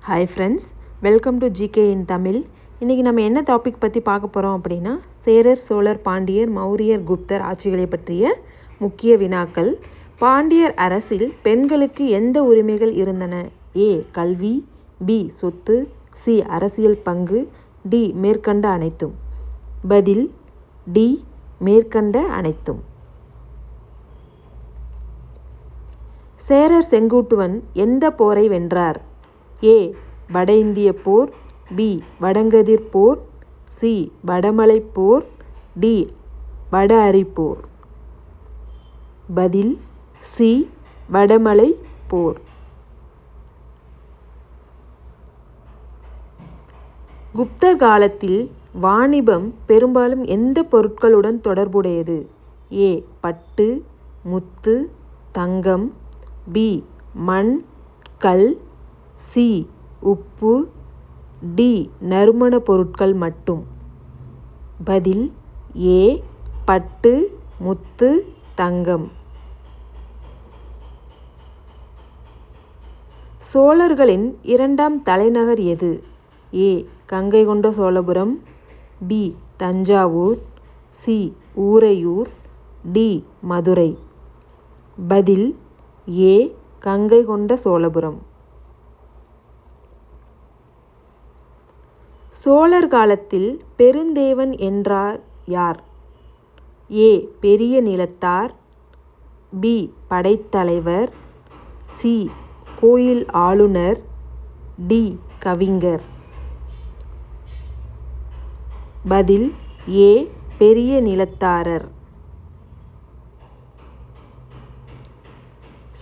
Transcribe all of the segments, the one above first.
Hi friends, welcome to GK in Tamil. இன்றைக்கி நம்ம என்ன டாபிக் பற்றி பார்க்க போகிறோம் அப்படின்னா, சேரர், சோழர், பாண்டியர், மௌரியர், குப்தர் ஆட்சிகளை பற்றிய முக்கிய வினாக்கள். பாண்டியர் அரசில் பெண்களுக்கு எந்த உரிமைகள் இருந்தன? ஏ கல்வி, பி சொத்து, சி அரசியல் பங்கு, டி மேற்கண்ட அனைத்தும். பதில் டி மேற்கண்ட அனைத்தும். சேரர் செங்குட்டுவன் எந்த போரை வென்றார்? ஏ வட இந்திய போர், பி வடங்கதிர் போர், சி வடமலை போர், டி வட அரி போர். பதில் சி வடமலை போர். குப்தர் காலத்தில் வாணிபம் பெரும்பாலும் எந்த பொருட்களுடன் தொடர்புடையது? ஏ பட்டு, முத்து, தங்கம், பி மண், கல், சி உப்பு, டி நறுமண பொருட்கள் மட்டும். பதில் ஏ பட்டு, முத்து, தங்கம். சோழர்களின் இரண்டாம் தலைநகர் எது? A Gangaikonda Cholapuram, B Thanjavur, C Uraiyur, D Madurai. பதில் ஏ கங்கை கொண்ட சோழபுரம். சோழர் காலத்தில் பெருந்தேவன் என்றார் யார்? ஏ பெரிய நிலத்தார், பி படைத்தலைவர், சி கோயில் ஆளுநர், டி கவிஞர். பதில் ஏ பெரிய நிலத்தாரர்.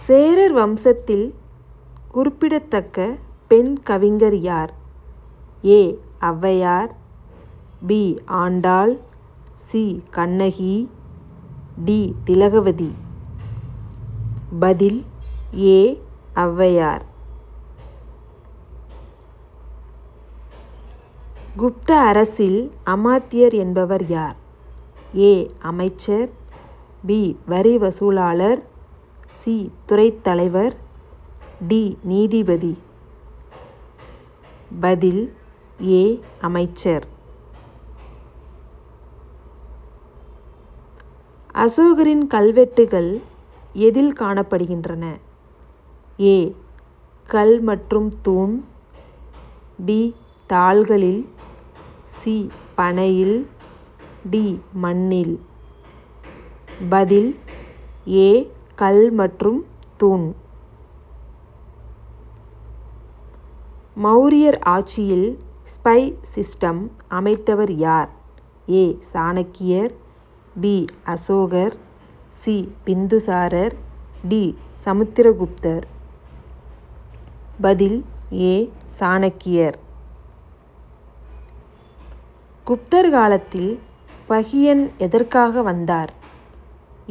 சேரர் வம்சத்தில் குறிப்பிடத்தக்க பெண் கவிஞர் யார்? A Avvaiyar, B Andal, C Kannagi, D Thilagavathi. பதில் ஏ ஔவையார். குப்த அரசில் அமாத்தியர் என்பவர் யார்? ஏ அமைச்சர், பி வரி வசூலாளர், சி துறைத் தலைவர், டி நீதிபதி. பதில் ஏ அமைச்சர். அசோகரின் கல்வெட்டுகள் எதில் காணப்படுகின்றன? ஏ கல் மற்றும் தூண், பி தாள்களில், சி பனையில், டி மண்ணில். பதில் ஏ கல் மற்றும் தூண். மௌரியர் ஆட்சியில் ஸ்பை சிஸ்டம் அமைத்தவர் யார்? ஏ சாணக்கியர், பி அசோகர், சி பிந்துசாரர், டி சமுத்திரகுப்தர். பதில் ஏ சாணக்கியர். குப்தர் காலத்தில் பகியன் எதற்காக வந்தார்?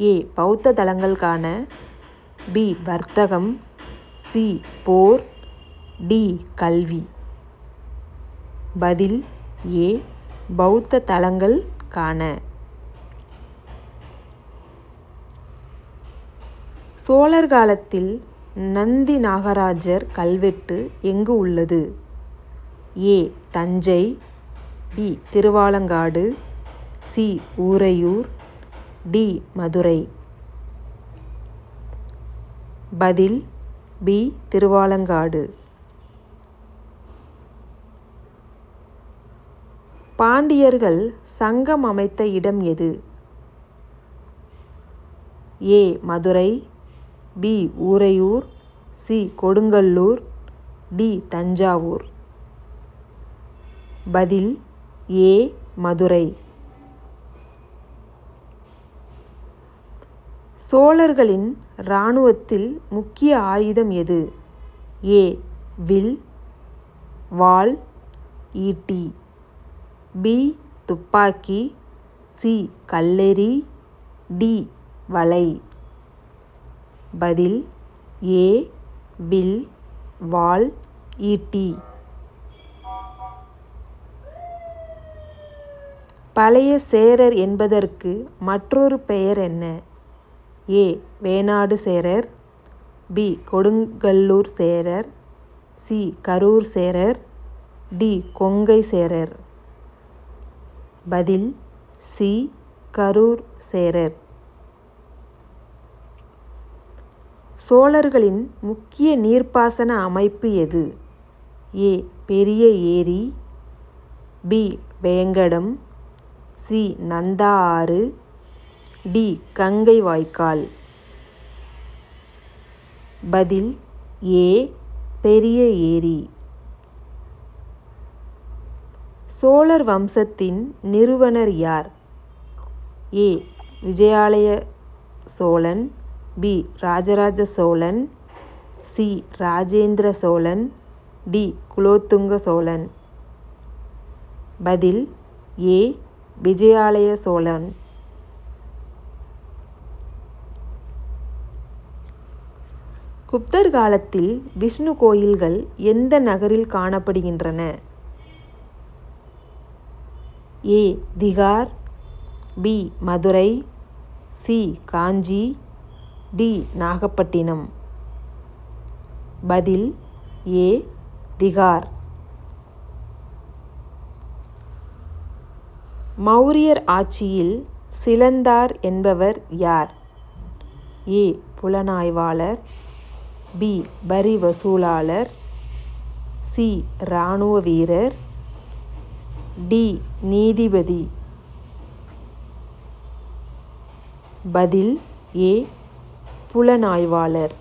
ஏ பௌத்த தலங்கள் காண, பி வர்த்தகம், சி போர், டி கல்வி. பதில் ஏ பௌத்த தலங்கள் காண. சோழர் காலத்தில் நந்தி நாகராஜர் கல்வெட்டு எங்கு உள்ளது? A Thanjai, B Thiruvalangadu, C Uraiyur, D Madurai. பதில் பி திருவாலங்காடு. பாண்டியர்கள் சங்கம் அமைத்த இடம் எது? A Madurai, B Uraiyur, C Kodungallur, D Thanjavur. பதில் ஏ மதுரை. சோழர்களின் இராணுவத்தில் முக்கிய ஆயுதம் எது? ஏ வில், வாள், ஈட்டி, பி துப்பாக்கி, சி கல்லெறி, டி வலை. பதில் ஏ வில், வாள், ஈட்டி. பழைய சேரர் என்பதற்கு மற்றொரு பெயர் என்ன? ஏ வேணாடு சேரர், பி கொடுங்கல்லூர் சேரர், சி கரூர் சேரர், டி கொங்கை சேரர். பதில் சி கரூர் சேரர். சோழர்களின் முக்கிய நீர்ப்பாசன அமைப்பு எது? ஏ பெரிய ஏரி, பி வேங்கடம், சி நந்தா ஆறு, டி கங்கை வாய்க்கால். பதில் ஏ பெரிய ஏரி. சோழர் வம்சத்தின் நிறுவனர் யார்? A Vijayalaya Cholan, B Rajaraja Cholan, C Rajendra Cholan, D Kulothunga Cholan. பதில் ஏ விஜயாலய சோழன். குப்தர் காலத்தில் விஷ்ணு கோயில்கள் எந்த நகரில் காணப்படுகின்றன? ஏ திகார், பி மதுரை, சி காஞ்சி, டி நாகப்பட்டினம். பதில் ஏ திகார். மௌரியர் ஆட்சியில் சிலந்தார் என்பவர் யார்? ஏ புலனாய்வாளர், பி வரி வசூலாளர், சி இராணுவ வீரர், டி நீதிபதி. பதில் ஏ புலனாய்வாளர்.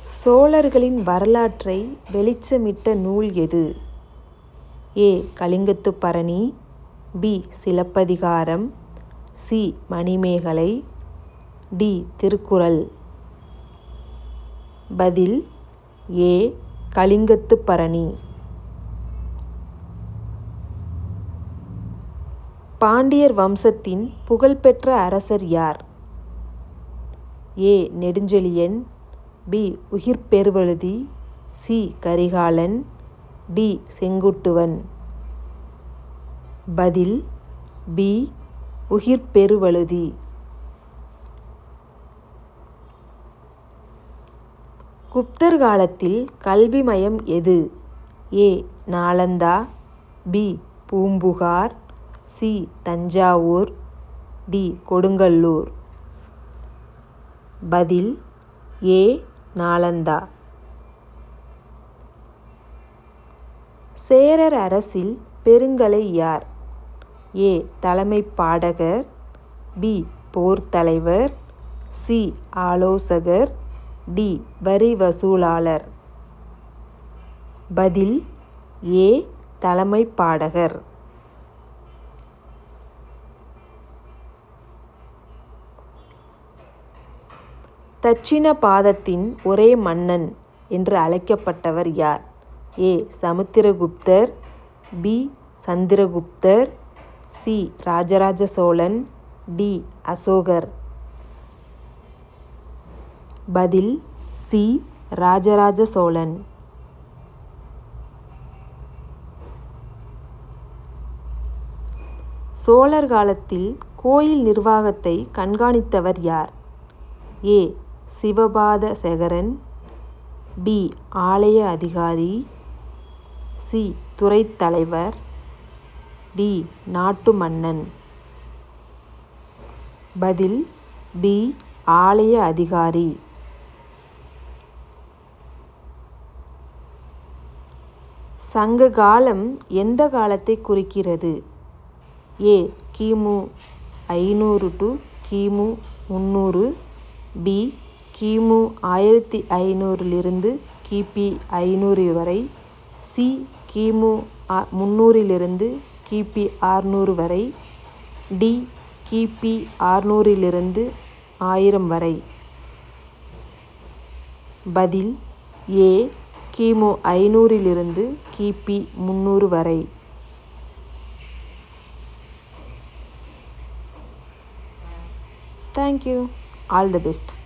சோழர்களின் வரலாற்றை வெளிச்சமிட்ட நூல் எது? A Kalingathu Parani, B Silappathikaram, C Manimegalai, D Thirukkural. பதில் ஏ கலிங்கத்துப் பரணி. பாண்டியர் வம்சத்தின் புகழ்பெற்ற அரசர் யார்? A Nedunchezhiyan, B Ugraperuvazhuthi, C Karikalan, D Senguttuvan. பதில் பி உகிர்பெருவழுதி. குப்தர் காலத்தில் கல்வி மையம் எது? A Nalanda, B Poompuhar, C Thanjavur, D Kodungallur. பதில் ஏ நாலந்தா. சேரர் அரசில் பெருங்கலை யார்? ஏ தலைமைப் பாடகர், பி போர் தலைவர், சி ஆலோசகர், டி வரி வசூலாளர். பதில் ஏ தலைமைப் பாடகர். தட்சிண பாதத்தின் ஒரே மன்னன் என்று அழைக்கப்பட்டவர் யார்? ஏ சமுத்திரகுப்தர், பி சந்திரகுப்தர், சி ராஜராஜ சோழன், டி அசோகர். பதில் சி ராஜராஜ சோழன். சோழர் காலத்தில் கோயில் நிர்வாகத்தை கண்காணித்தவர் யார்? ஏ சிவபாத சேகரன், பி ஆலய அதிகாரி, சி துறைத் தலைவர், டி நாட்டு மன்னன். பதில் பி ஆலய அதிகாரி. சங்க காலம் எந்த காலத்தை குறிக்கிறது? ஏ கிமு 500 டு கிமு 300, பி கிமு 1500 கிபி 500 வரை, சி கிமு 300 கிபி 600 வரை, டி கிபி 600 1000 வரை. பதில் ஏ கிமு 500 கிபி 300 வரை. Thank you. All the best.